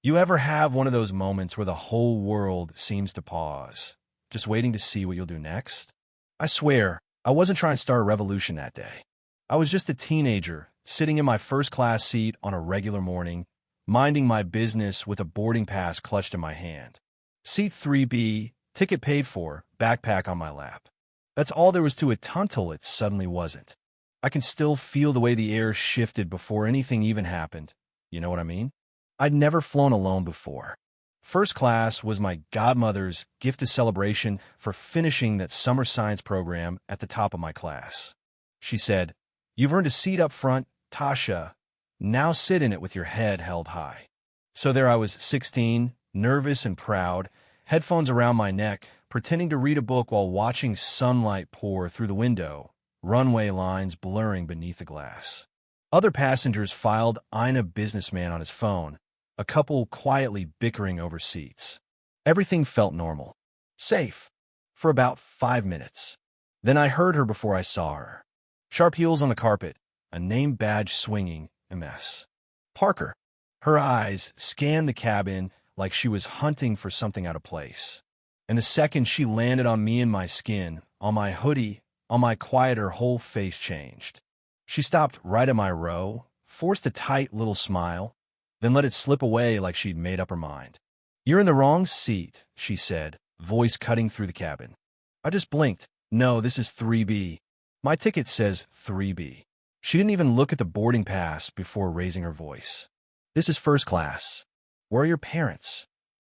You ever have one of those moments where the whole world seems to pause, just waiting to see what you'll do next? I swear, I wasn't trying to start a revolution that day. I was just a teenager, sitting in my first-class seat on a regular morning, minding my business with a boarding pass clutched in my hand. Seat 3B, ticket paid for, backpack on my lap. That's all there was to it until it suddenly wasn't. I can still feel the way the air shifted before anything even happened. You know what I mean? I'd never flown alone before. First class was my godmother's gift of celebration for finishing that summer science program at the top of my class. She said, "You've earned a seat up front, Tasha. Now sit in it with your head held high." So there I was, 16, nervous and proud, headphones around my neck, pretending to read a book while watching sunlight pour through the window, runway lines blurring beneath the glass. Other passengers filed eyeing a businessman on his phone, a couple quietly bickering over seats. Everything felt normal. Safe. For about 5 minutes. Then I heard her before I saw her. Sharp heels on the carpet, a name badge swinging, a mess. Parker. Her eyes scanned the cabin like she was hunting for something out of place. And the second she landed on me and my skin, on my hoodie, on my quiet, her whole face changed. She stopped right at my row, forced a tight little smile, then let it slip away like she'd made up her mind. "You're in the wrong seat," she said, voice cutting through the cabin. I just blinked. "No, this is 3B. My ticket says 3B. She didn't even look at the boarding pass before raising her voice. "This is first class. Where are your parents?"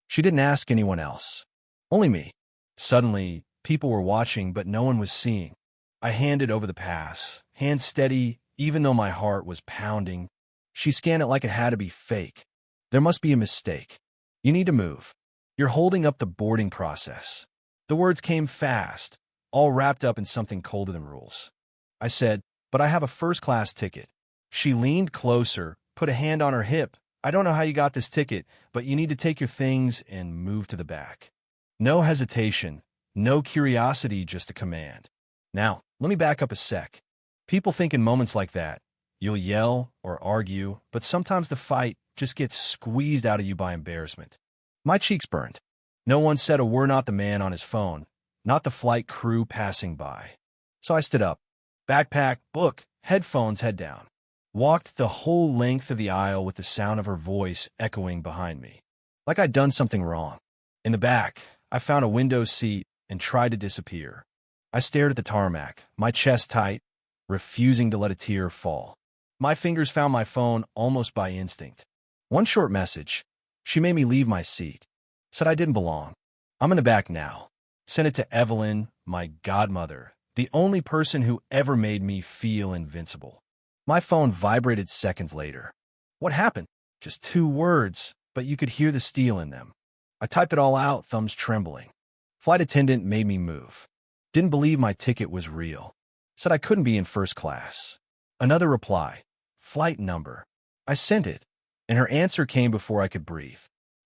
She didn't ask anyone else. Only me. Suddenly, people were watching, but no one was seeing. I handed over the pass, hand steady, even though my heart was pounding. She scanned it like it had to be fake. "There must be a mistake. You need to move. You're holding up the boarding process." The words came fast, all wrapped up in something colder than rules. I said, "But I have a first-class ticket." She leaned closer, put a hand on her hip. "I don't know how you got this ticket, but you need to take your things and move to the back." No hesitation, no curiosity, just a command. Now, let me back up a sec. People think in moments like that, you'll yell or argue, but sometimes the fight just gets squeezed out of you by embarrassment. My cheeks burned. No one said a word, not the man on his phone, not the flight crew passing by. So I stood up, backpack, book, headphones, head down. Walked the whole length of the aisle with the sound of her voice echoing behind me. Like I'd done something wrong. In the back, I found a window seat and tried to disappear. I stared at the tarmac, my chest tight, refusing to let a tear fall. My fingers found my phone almost by instinct. One short message. She made me leave my seat. Said I didn't belong. "I'm in the back now." Sent it to Evelyn, my godmother, the only person who ever made me feel invincible. My phone vibrated seconds later. What happened? Just 2 words, but you could hear the steel in them. I typed it all out, thumbs trembling. Flight attendant made me move. Didn't believe my ticket was real. Said I couldn't be in first class. Another reply. Flight number. I sent it, and her answer came before I could breathe.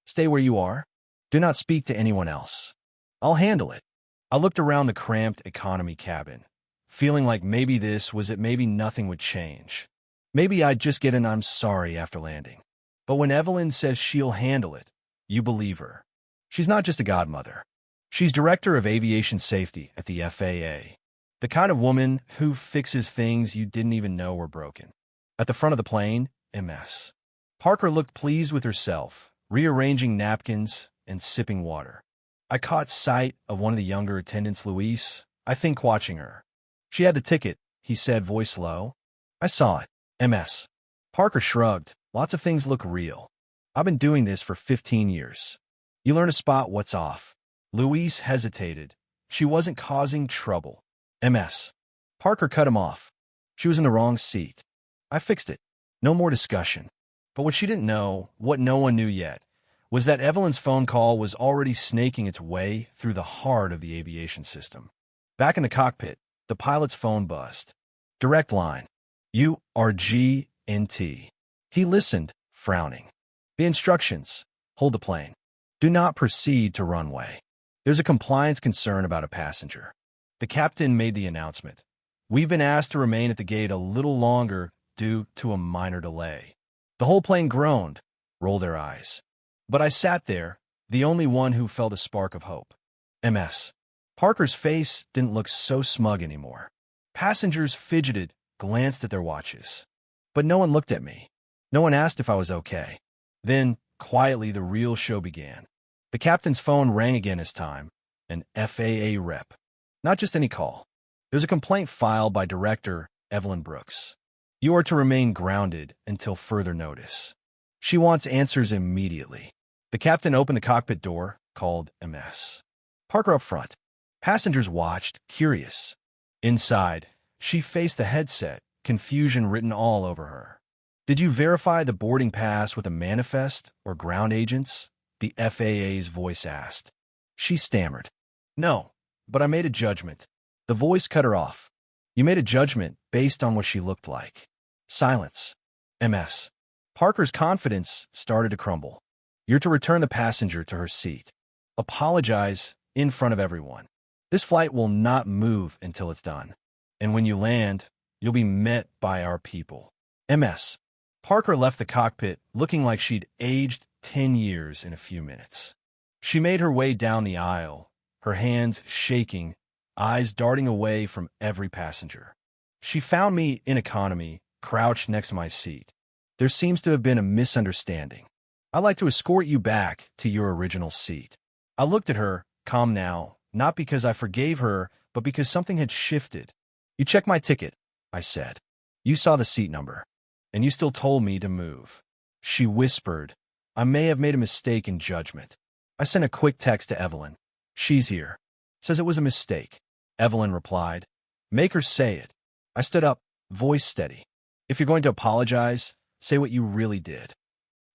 "Stay where you are. Do not speak to anyone else. I'll handle it." I looked around the cramped economy cabin, feeling like maybe this was it, maybe nothing would change. Maybe I'd just get an "I'm sorry" after landing. But when Evelyn says she'll handle it, you believe her. She's not just a godmother. She's director of aviation safety at the FAA. The kind of woman who fixes things you didn't even know were broken. At the front of the plane, a mess. Parker looked pleased with herself, rearranging napkins and sipping water. I caught sight of one of the younger attendants, Luis, I think watching her. "She had the ticket," he said, voice low. "I saw it. MS." Parker shrugged. "Lots of things look real. I've been doing this for 15 years. You learn to spot what's off." Luis hesitated. She wasn't causing trouble. MS. Parker cut him off. She was in the wrong seat. I fixed it. No more discussion. But what she didn't know, what no one knew yet, was that Evelyn's phone call was already snaking its way through the heart of the aviation system. Back in the cockpit, the pilot's phone buzzed. Direct line. URGNT. He listened, frowning. "The instructions. Hold the plane. Do not proceed to runway. There's a compliance concern about a passenger." The captain made the announcement. "We've been asked to remain at the gate a little longer due to a minor delay." The whole plane groaned, rolled their eyes. But I sat there, the only one who felt a spark of hope. MS. Parker's face didn't look so smug anymore. Passengers fidgeted, glanced at their watches. But no one looked at me. No one asked if I was okay. Then, quietly, the real show began. The captain's phone rang again this time. An FAA rep. Not just any call. It was a complaint filed by Director Evelyn Brooks. You are to remain grounded until further notice. She wants answers immediately. The captain opened the cockpit door, called MS. Parker up front. Passengers watched, curious. Inside, she faced the headset, confusion written all over her. Did you verify the boarding pass with a manifest or ground agents? The FAA's voice asked. She stammered. No, but I made a judgment. The voice cut her off. You made a judgment based on what she looked like. Silence. MS. Parker's confidence started to crumble. You're to return the passenger to her seat. Apologize in front of everyone. This flight will not move until it's done. And when you land, you'll be met by our people. MS. Parker left the cockpit looking like she'd aged 10 years in a few minutes. She made her way down the aisle, her hands shaking, eyes darting away from every passenger. She found me in economy, crouched next to my seat. There seems to have been a misunderstanding. I'd like to escort you back to your original seat. I looked at her, calm now, not because I forgave her, but because something had shifted. You checked my ticket, I said. You saw the seat number, and you still told me to move. She whispered, I may have made a mistake in judgment. I sent a quick text to Evelyn. She's here. Says it was a mistake. Evelyn replied, make her say it. I stood up, voice steady. If you're going to apologize, say what you really did.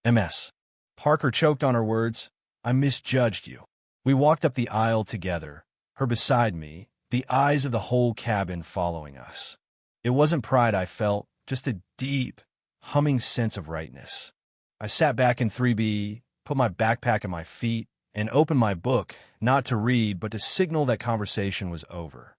MS. Parker choked on her words. I misjudged you. We walked up the aisle together, her beside me, the eyes of the whole cabin following us. It wasn't pride I felt, just a deep, humming sense of rightness. I sat back in 3B, put my backpack at my feet, and opened my book, not to read, but to signal that conversation was over.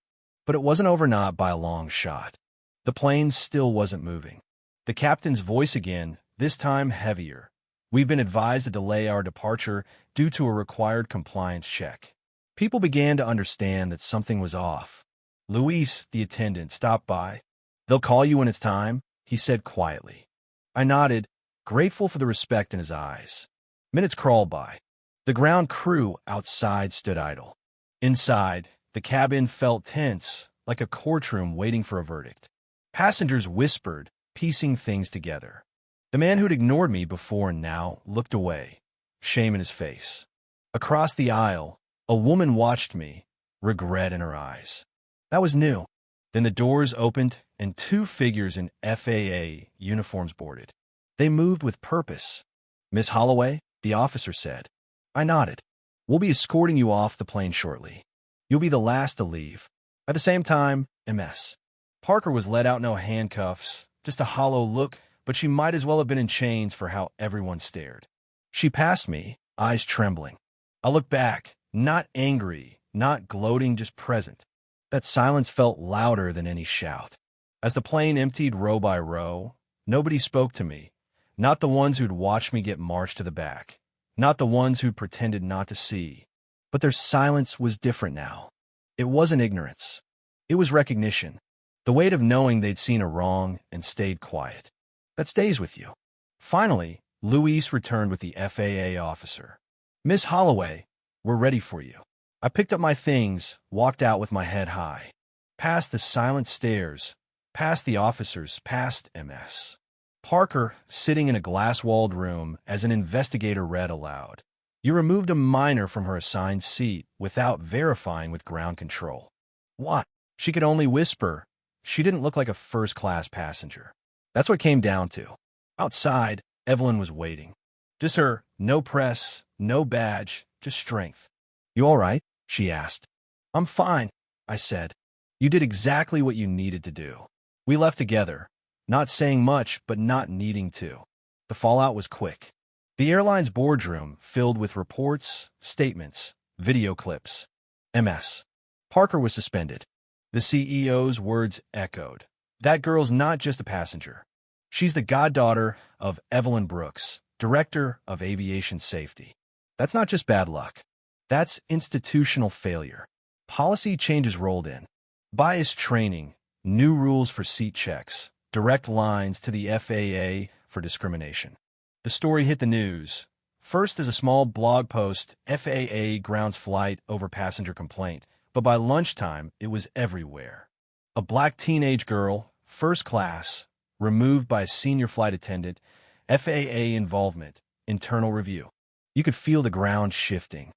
But it wasn't over not by a long shot. The plane still wasn't moving. The captain's voice again, this time heavier. We've been advised to delay our departure due to a required compliance check. People began to understand that something was off. Luis, the attendant, stopped by. They'll call you when it's time, he said quietly. I nodded, grateful for the respect in his eyes. Minutes crawled by. The ground crew outside stood idle. Inside, the cabin felt tense, like a courtroom waiting for a verdict. Passengers whispered, piecing things together. The man who'd ignored me before and now looked away, shame in his face. Across the aisle, a woman watched me, regret in her eyes. That was new. Then the doors opened and two figures in FAA uniforms boarded. They moved with purpose. Miss Holloway, the officer said. I nodded. We'll be escorting you off the plane shortly. You'll be the last to leave. At the same time, MS. Parker was let out, no handcuffs, just a hollow look, but she might as well have been in chains for how everyone stared. She passed me, eyes trembling. I looked back, not angry, not gloating, just present. That silence felt louder than any shout. As the plane emptied row by row, nobody spoke to me, not the ones who'd watched me get marched to the back, not the ones who'd pretended not to see. But their silence was different now. It wasn't ignorance. It was recognition. The weight of knowing they'd seen a wrong and stayed quiet. That stays with you. Finally, Luis returned with the FAA officer. Miss Holloway, we're ready for you. I picked up my things, walked out with my head high. Past the silent stairs, past the officers, past MS. Parker, sitting in a glass-walled room as an investigator read aloud. You removed a minor from her assigned seat without verifying with ground control. What? She could only whisper. She didn't look like a first-class passenger. That's what it came down to. Outside, Evelyn was waiting. Just her, no press, no badge, just strength. You all right? She asked. I'm fine, I said. You did exactly what you needed to do. We left together, not saying much, but not needing to. The fallout was quick. The airline's boardroom filled with reports, statements, video clips. MS. Parker was suspended. The CEO's words echoed. That girl's not just a passenger. She's the goddaughter of Evelyn Brooks, Director of Aviation Safety. That's not just bad luck. That's institutional failure. Policy changes rolled in. Bias training, new rules for seat checks, direct lines to the FAA for discrimination. The story hit the news. First as a small blog post, FAA grounds flight over passenger complaint, but by lunchtime, it was everywhere. A black teenage girl, first class, removed by a senior flight attendant, FAA involvement, internal review. You could feel the ground shifting.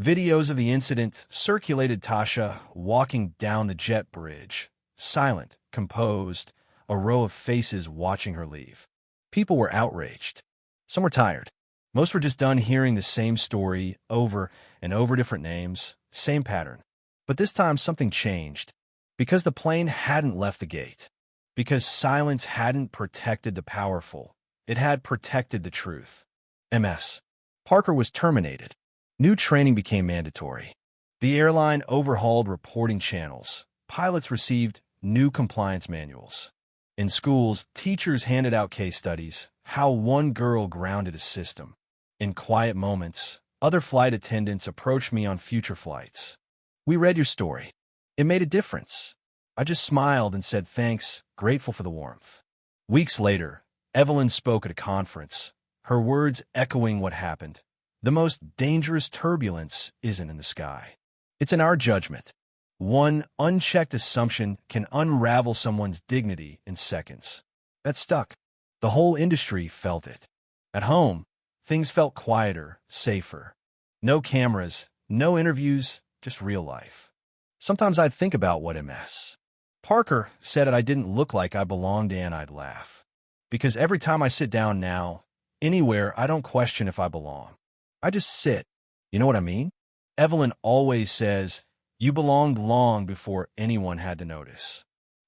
Videos of the incident circulated. Tasha walking down the jet bridge, silent, composed, a row of faces watching her leave. People were outraged. Some were tired. Most were just done hearing the same story over and over, different names, same pattern. But this time something changed. Because the plane hadn't left the gate. Because silence hadn't protected the powerful. It had protected the truth. MS. Parker was terminated. New training became mandatory. The airline overhauled reporting channels. Pilots received new compliance manuals. In schools, teachers handed out case studies, how one girl grounded a system. In quiet moments, other flight attendants approached me on future flights. We read your story. It made a difference. I just smiled and said thanks, grateful for the warmth. Weeks later, Evelyn spoke at a conference, her words echoing what happened. The most dangerous turbulence isn't in the sky. It's in our judgment. One unchecked assumption can unravel someone's dignity in seconds. That stuck. The whole industry felt it. At home, things felt quieter, safer. No cameras, no interviews, just real life. Sometimes I'd think about what MS. Parker said that I didn't look like I belonged, and I'd laugh. Because every time I sit down now, anywhere, I don't question if I belong. I just sit. You know what I mean? Evelyn always says, you belonged long before anyone had to notice.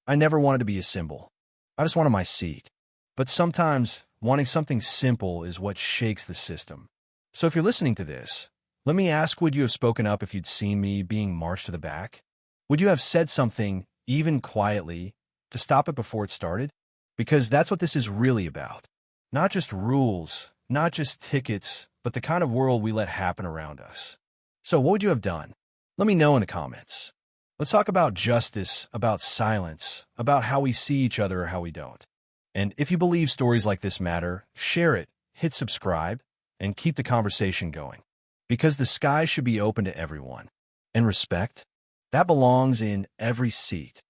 I never wanted to be a symbol. I just wanted my seat. But sometimes, wanting something simple is what shakes the system. So if you're listening to this, let me ask, would you have spoken up if you'd seen me being marched to the back? Would you have said something, even quietly, to stop it before it started? Because that's what this is really about. Not just rules, not just tickets, but the kind of world we let happen around us. So what would you have done? Let me know in the comments. Let's talk about justice, about silence, about how we see each other or how we don't. And if you believe stories like this matter, share it, hit subscribe, and keep the conversation going. Because the sky should be open to everyone. And respect, that belongs in every seat.